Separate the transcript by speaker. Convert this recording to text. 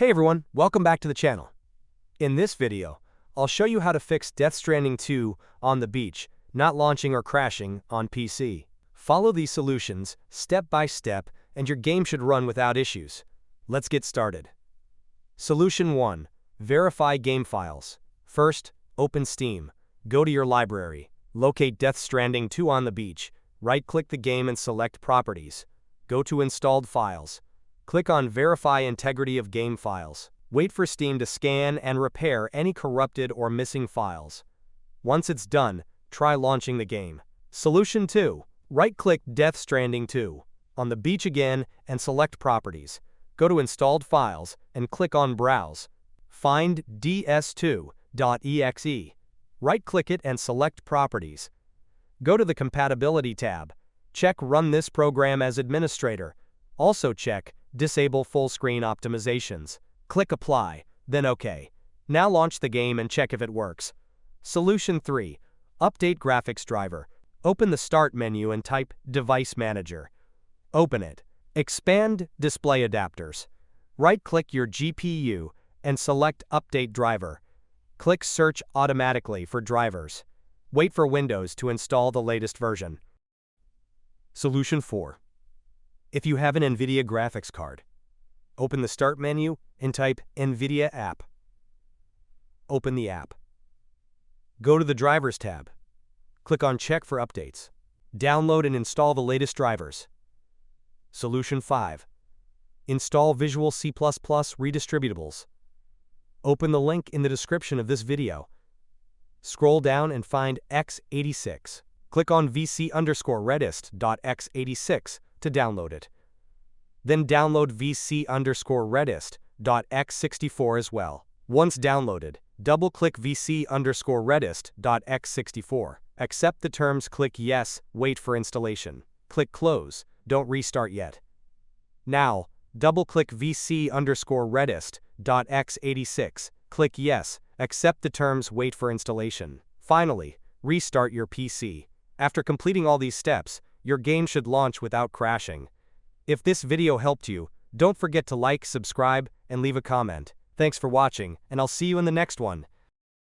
Speaker 1: Hey everyone, welcome back to the channel. In this video, I'll show you how to fix Death Stranding 2 on the beach, not launching or crashing on PC. Follow these solutions step by step and your game should run without issues. Let's get started. Solution 1. Verify game files. First, open Steam. Go to your library. Locate Death Stranding 2 on the beach. Right-click the game and select Properties. Go to Installed Files. Click on Verify Integrity of Game Files. Wait for Steam to scan and repair any corrupted or missing files. Once it's done, try launching the game. Solution 2. Right-click Death Stranding 2 on the beach again and select Properties. Go to Installed Files and click on Browse. Find ds2.exe. Right-click it and select Properties. Go to the Compatibility tab. Check Run this program as administrator. Also check Disable Full Screen Optimizations. Click Apply, then OK. Now launch the game and check if it works. Solution 3. Update Graphics Driver. Open the Start menu and type Device Manager. Open it. Expand Display Adapters. Right-click your GPU and select Update Driver. Click Search automatically for drivers. Wait for Windows to install the latest version. Solution 4. If you have an NVIDIA graphics card, open the Start menu and type NVIDIA App. Open the app. Go to the Drivers tab. Click on Check for updates. Download and install the latest drivers. Solution 5. Install Visual C++ redistributables. Open the link in the description of this video. Scroll down and find x86. Click on vc_redist.x86 to download it. Then download vc_redist.x64 as well. Once downloaded, double-click vc_redist.x64. Accept the terms, click Yes, wait for installation. Click Close, don't restart yet. Now, double-click vc_redist.x86. Click Yes, accept the terms, wait for installation. Finally, restart your PC. After completing all these steps, your game should launch without crashing. If this video helped you, don't forget to like, subscribe, and leave a comment. Thanks for watching, and I'll see you in the next one.